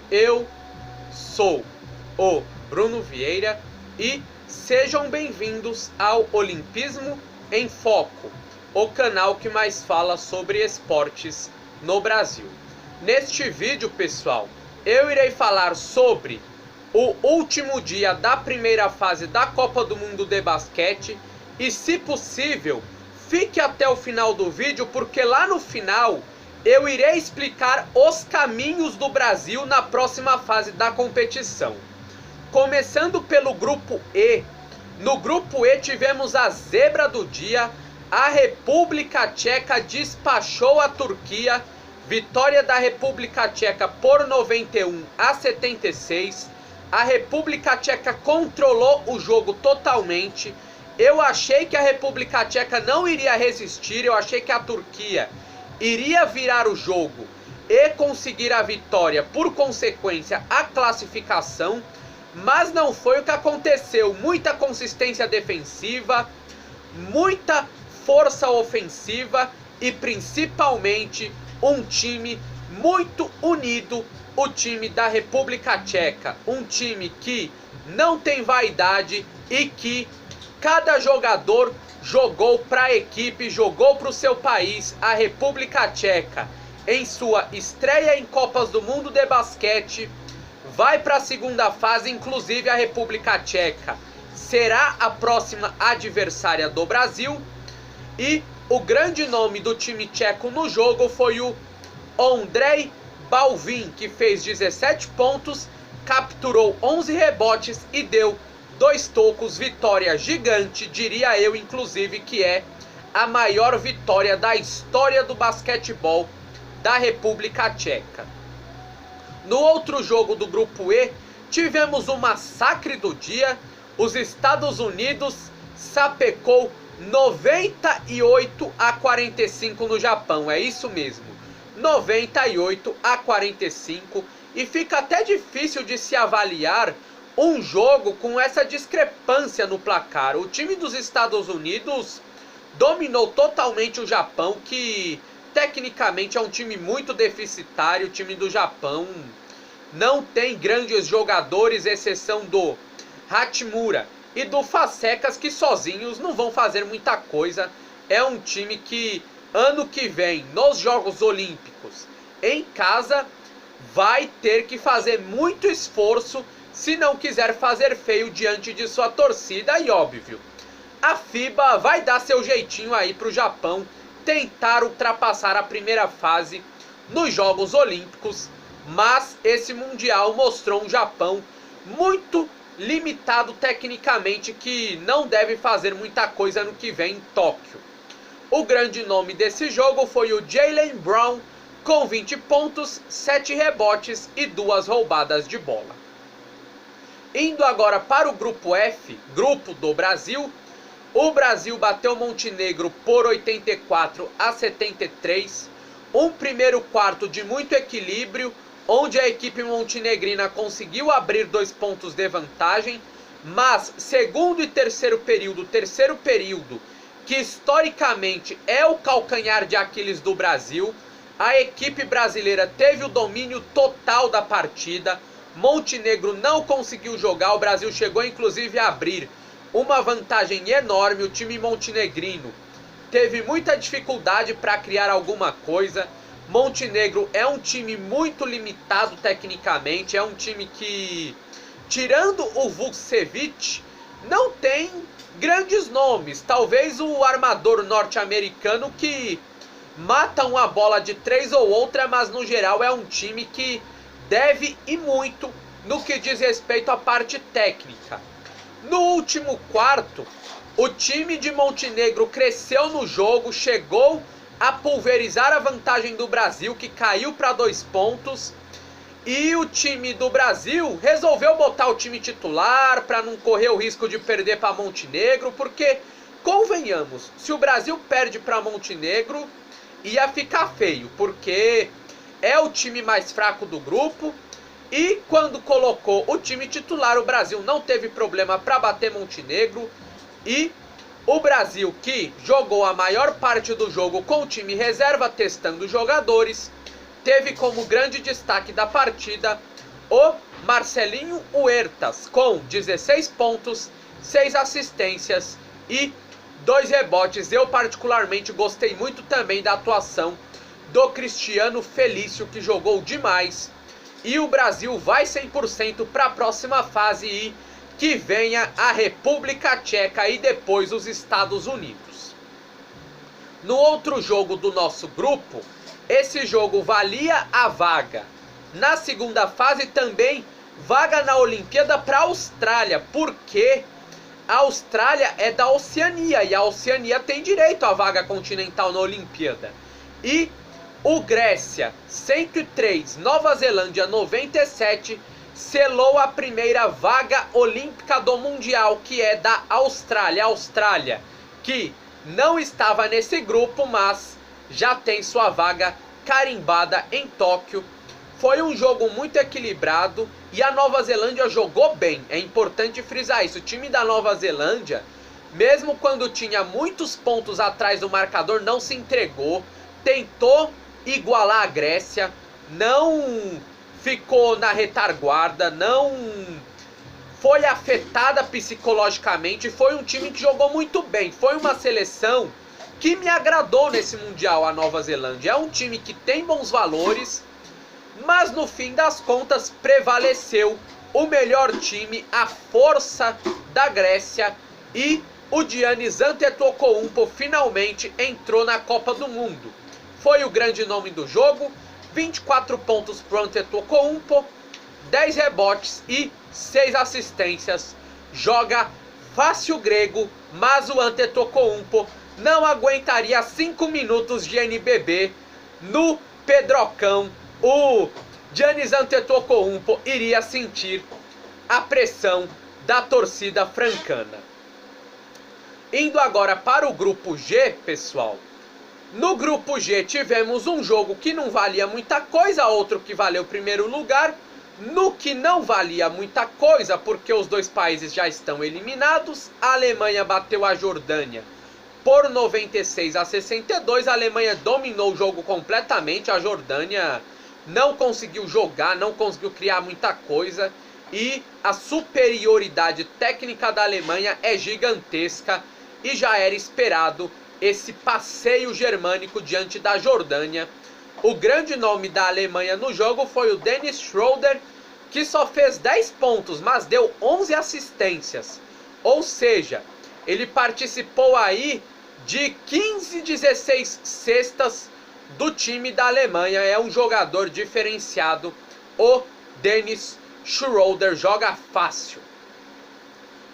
Eu sou o Bruno Vieira e sejam bem-vindos ao Olimpismo em Foco, o canal que mais fala sobre esportes no Brasil. Neste vídeo, pessoal, eu irei falar sobre o último dia da primeira fase da Copa do Mundo de Basquete e, se possível, fique até o final do vídeo, porque lá no final eu irei explicar os caminhos do Brasil na próxima fase da competição. Começando pelo grupo E. No grupo E tivemos a zebra do dia. A República Tcheca despachou a Turquia. Vitória da República Tcheca por 91-76. A República Tcheca controlou o jogo totalmente. Eu achei que a República Tcheca não iria resistir. Eu achei que a Turquia iria virar o jogo e conseguir a vitória, por consequência a classificação, mas não foi o que aconteceu. Muita consistência defensiva, muita força ofensiva e principalmente um time muito unido, o time da República Tcheca, um time que não tem vaidade e que cada jogador jogou para a equipe, jogou para o seu país. A República Tcheca, em sua estreia em Copas do Mundo de Basquete, vai para a segunda fase. Inclusive a República Tcheca será a próxima adversária do Brasil. E o grande nome do time tcheco no jogo foi o Ondrej Balvin, que fez 17 pontos, capturou 11 rebotes e deu 2 tocos. Vitória gigante, diria eu inclusive que é a maior vitória da história do basquetebol da República Tcheca. No outro jogo do grupo E, tivemos o massacre do dia. Os Estados Unidos sapecou 98-45 no Japão, é isso mesmo, 98-45, e fica até difícil de se avaliar um jogo com essa discrepância no placar. O time dos Estados Unidos dominou totalmente o Japão, que tecnicamente é um time muito deficitário. O time do Japão não tem grandes jogadores, exceção do Hachimura e do Facekas, que sozinhos não vão fazer muita coisa. É um time que ano que vem, nos Jogos Olímpicos em casa, vai ter que fazer muito esforço se não quiser fazer feio diante de sua torcida. E óbvio, a FIBA vai dar seu jeitinho aí pro Japão tentar ultrapassar a primeira fase nos Jogos Olímpicos, mas esse Mundial mostrou um Japão muito limitado tecnicamente, que não deve fazer muita coisa no que vem em Tóquio. O grande nome desse jogo foi o Jaylen Brown, com 20 pontos, 7 rebotes e 2 roubadas de bola. Indo agora para o grupo F, grupo do Brasil, o Brasil bateu Montenegro por 84-73, um primeiro quarto de muito equilíbrio, onde a equipe montenegrina conseguiu abrir 2 pontos de vantagem, mas segundo e terceiro período, que historicamente é o calcanhar de Aquiles do Brasil, a equipe brasileira teve o domínio total da partida. Montenegro não conseguiu jogar, o Brasil chegou inclusive a abrir uma vantagem enorme. O time montenegrino teve muita dificuldade para criar alguma coisa. Montenegro é um time muito limitado tecnicamente, é um time que, tirando o Vukcevic, não tem grandes nomes. Talvez o armador norte-americano, que mata uma bola de 3 ou outra, mas no geral é um time que deve ir muito no que diz respeito à parte técnica. No último quarto, o time de Montenegro cresceu no jogo, chegou a pulverizar a vantagem do Brasil, que caiu para 2 pontos. E o time do Brasil resolveu botar o time titular para não correr o risco de perder para Montenegro, porque, convenhamos, se o Brasil perde para Montenegro, ia ficar feio, porque é o time mais fraco do grupo. E quando colocou o time titular, o Brasil não teve problema para bater Montenegro. E o Brasil, que jogou a maior parte do jogo com o time reserva, testando jogadores, teve como grande destaque da partida o Marcelinho Huertas, com 16 pontos, 6 assistências e 2 rebotes. Eu particularmente gostei muito também da atuação do Cristiano Felício, que jogou demais. E o Brasil vai 100% para a próxima fase e que venha a República Tcheca e depois os Estados Unidos. No outro jogo do nosso grupo, esse jogo valia a vaga na segunda fase, também vaga na Olimpíada para a Austrália, porque a Austrália é da Oceania e a Oceania tem direito à vaga continental na Olimpíada. E o Grécia 103, Nova Zelândia 97 selou a primeira vaga olímpica do Mundial, que é da Austrália. A Austrália, que não estava nesse grupo, mas já tem sua vaga carimbada em Tóquio. Foi um jogo muito equilibrado e a Nova Zelândia jogou bem. É importante frisar isso. O time da Nova Zelândia, mesmo quando tinha muitos pontos atrás do marcador, não se entregou. Tentou igualar a Grécia, não ficou na retaguarda, não foi afetada psicologicamente. Foi um time que jogou muito bem. Foi uma seleção que me agradou nesse Mundial, a Nova Zelândia. É um time que tem bons valores, mas no fim das contas prevaleceu o melhor time, a força da Grécia, e o Giannis Antetokounmpo finalmente entrou na Copa do Mundo. Foi o grande nome do jogo, 24 pontos para o Antetokounmpo, 10 rebotes e 6 assistências. Joga fácil grego, mas o Antetokounmpo não aguentaria 5 minutos de NBB no Pedrocão. O Giannis Antetokounmpo iria sentir a pressão da torcida francana. Indo agora para o grupo G, pessoal. No grupo G tivemos um jogo que não valia muita coisa, outro que valeu primeiro lugar. No que não valia muita coisa, porque os dois países já estão eliminados, a Alemanha bateu a Jordânia por 96-62. A Alemanha dominou o jogo completamente, a Jordânia não conseguiu jogar, não conseguiu criar muita coisa, e a superioridade técnica da Alemanha é gigantesca e já era esperado esse passeio germânico diante da Jordânia. O grande nome da Alemanha no jogo foi o Dennis Schroeder, que só fez 10 pontos, mas deu 11 assistências. Ou seja, ele participou aí de 15, 16 cestas do time da Alemanha. É um jogador diferenciado. O Dennis Schroeder joga fácil.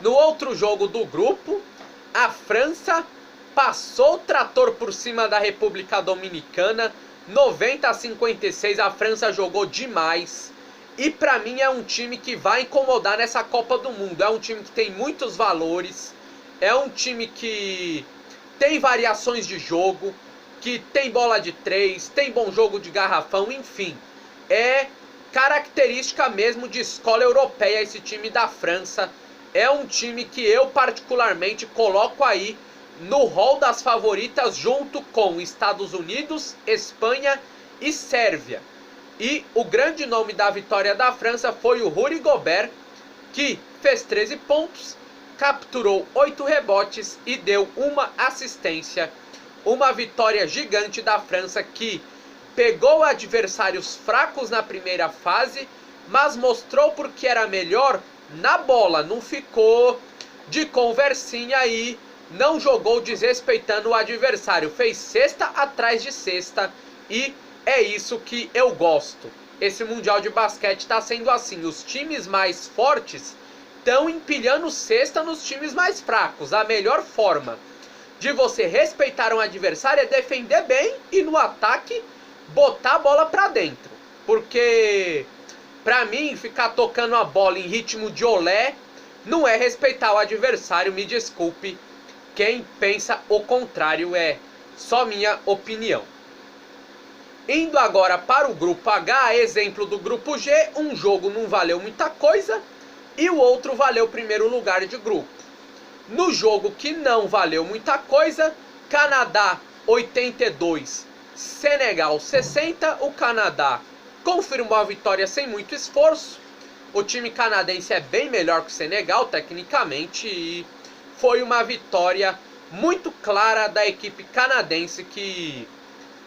No outro jogo do grupo, a França passou o trator por cima da República Dominicana, 90-56. A França jogou demais. E pra mim é um time que vai incomodar nessa Copa do Mundo. É um time que tem muitos valores. É um time que tem variações de jogo, que tem bola de 3, tem bom jogo de garrafão, enfim. É característica mesmo de escola europeia esse time da França. É um time que eu particularmente coloco aí no hall das favoritas, junto com Estados Unidos, Espanha e Sérvia. E o grande nome da vitória da França foi o Rudy Gobert, que fez 13 pontos, capturou 8 rebotes e deu uma assistência. Uma vitória gigante da França, que pegou adversários fracos na primeira fase, mas mostrou porque era melhor na bola. Não ficou de conversinha aí, não jogou desrespeitando o adversário. Fez cesta atrás de cesta e é isso que eu gosto. Esse Mundial de Basquete está sendo assim. Os times mais fortes estão empilhando cesta nos times mais fracos. A melhor forma de você respeitar um adversário é defender bem e no ataque botar a bola pra dentro. Porque pra mim ficar tocando a bola em ritmo de olé não é respeitar o adversário. Me desculpe quem pensa o contrário, é só minha opinião. Indo agora para o grupo H, exemplo do grupo G, um jogo não valeu muita coisa e o outro valeu o primeiro lugar de grupo. No jogo que não valeu muita coisa, Canadá 82, Senegal 60, o Canadá confirmou a vitória sem muito esforço. O time canadense é bem melhor que o Senegal tecnicamente e foi uma vitória muito clara da equipe canadense, que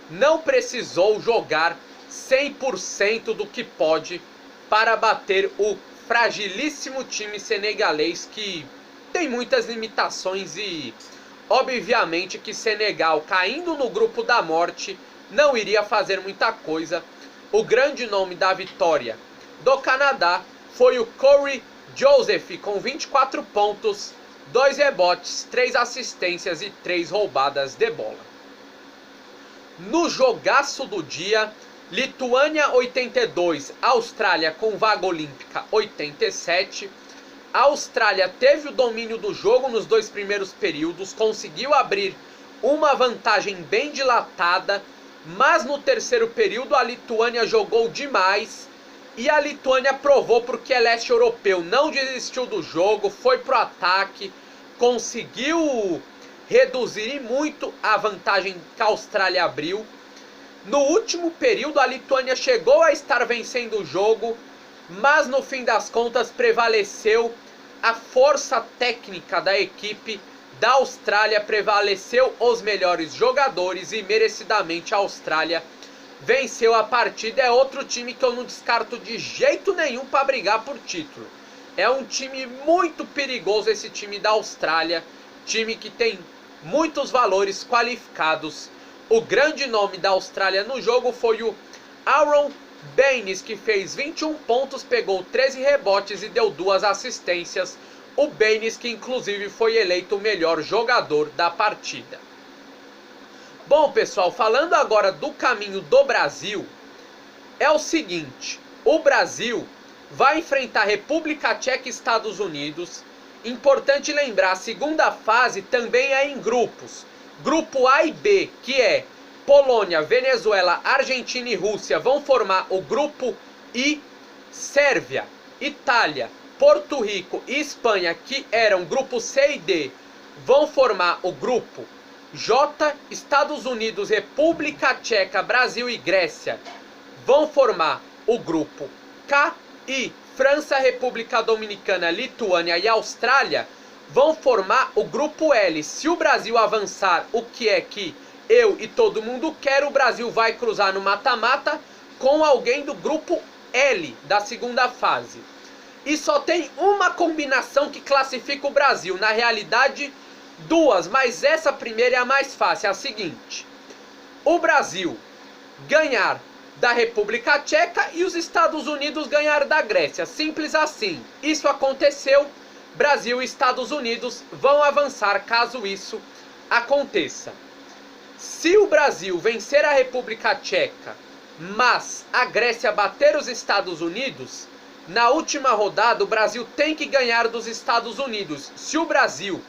não precisou jogar 100% do que pode para bater o fragilíssimo time senegalês, que tem muitas limitações, e obviamente que Senegal, caindo no grupo da morte, não iria fazer muita coisa. O grande nome da vitória do Canadá foi o Corey Joseph, com 24 pontos, 2 rebotes, 3 assistências e 3 roubadas de bola. No jogaço do dia, Lituânia 82, Austrália com vaga olímpica 87. A Austrália teve o domínio do jogo nos 2 primeiros períodos, conseguiu abrir uma vantagem bem dilatada, mas no terceiro período a Lituânia jogou demais e a Lituânia provou porque é leste europeu, não desistiu do jogo, foi pro ataque, conseguiu reduzir muito a vantagem que a Austrália abriu. No último período a Lituânia chegou a estar vencendo o jogo, mas no fim das contas prevaleceu a força técnica da equipe da Austrália, prevaleceu os melhores jogadores e merecidamente a Austrália venceu a partida. É outro time que eu não descarto de jeito nenhum para brigar por título. É um time muito perigoso esse time da Austrália, time que tem muitos valores qualificados. O grande nome da Austrália no jogo foi o Aaron Baines, que fez 21 pontos, pegou 13 rebotes e deu 2 assistências. O Baines, que inclusive foi eleito o melhor jogador da partida. Bom, pessoal, falando agora do caminho do Brasil, é o seguinte: o Brasil vai enfrentar República Tcheca e Estados Unidos. Importante lembrar, a segunda fase também é em grupos. Grupo A e B, que é Polônia, Venezuela, Argentina e Rússia, vão formar o grupo I. Sérvia, Itália, Porto Rico e Espanha, que eram grupo C e D, vão formar o grupo J. Estados Unidos, República Tcheca, Brasil e Grécia vão formar o grupo K, e França, República Dominicana, Lituânia e Austrália vão formar o grupo L. Se o Brasil avançar, o que é que eu e todo mundo quer, o Brasil vai cruzar no mata-mata com alguém do grupo L da segunda fase. E só tem uma combinação que classifica o Brasil, na realidade 2, mas essa primeira é a mais fácil, é a seguinte: o Brasil ganhar da República Tcheca e os Estados Unidos ganhar da Grécia, simples assim. Isso aconteceu, Brasil e Estados Unidos vão avançar caso isso aconteça. Se o Brasil vencer a República Tcheca, mas a Grécia bater os Estados Unidos, na última rodada o Brasil tem que ganhar dos Estados Unidos. Se o Brasil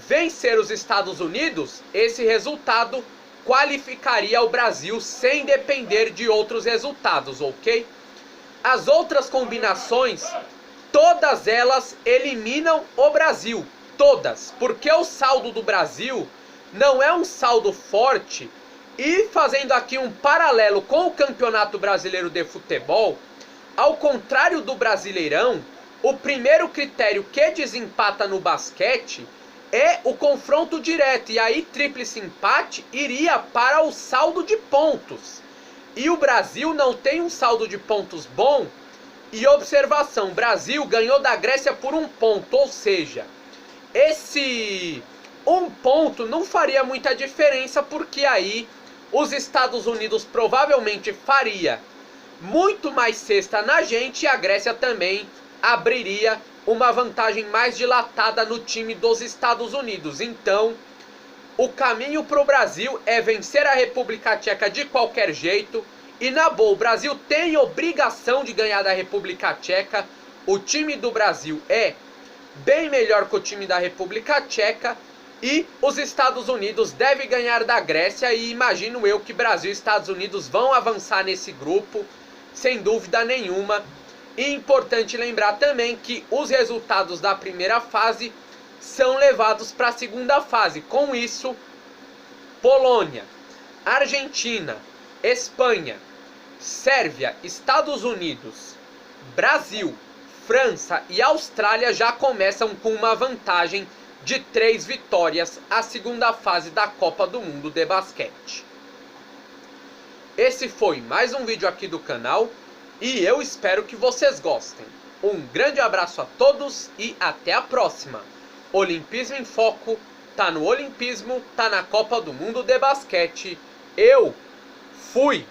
vencer os Estados Unidos, esse resultado qualificaria o Brasil sem depender de outros resultados, ok? As outras combinações, todas elas eliminam o Brasil, todas, porque o saldo do Brasil não é um saldo forte. E fazendo aqui um paralelo com o Campeonato Brasileiro de Futebol, ao contrário do Brasileirão, o primeiro critério que desempata no basquete é o confronto direto, e aí tríplice empate iria para o saldo de pontos. E o Brasil não tem um saldo de pontos bom. E observação, o Brasil ganhou da Grécia por 1 ponto, ou seja, esse 1 ponto não faria muita diferença, porque aí os Estados Unidos provavelmente faria muito mais cesta na gente e a Grécia também abriria uma vantagem mais dilatada no time dos Estados Unidos. Então, o caminho para o Brasil é vencer a República Tcheca de qualquer jeito. E na boa, o Brasil tem obrigação de ganhar da República Tcheca. O time do Brasil é bem melhor que o time da República Tcheca. E os Estados Unidos devem ganhar da Grécia. E imagino eu que Brasil e Estados Unidos vão avançar nesse grupo, sem dúvida nenhuma. E importante lembrar também que os resultados da primeira fase são levados para a segunda fase. Com isso, Polônia, Argentina, Espanha, Sérvia, Estados Unidos, Brasil, França e Austrália já começam com uma vantagem de 3 vitórias a segunda fase da Copa do Mundo de basquete. Esse foi mais um vídeo aqui do canal e eu espero que vocês gostem. Um grande abraço a todos e até a próxima. Olimpismo em Foco, tá no Olimpismo, tá na Copa do Mundo de basquete. Eu fui!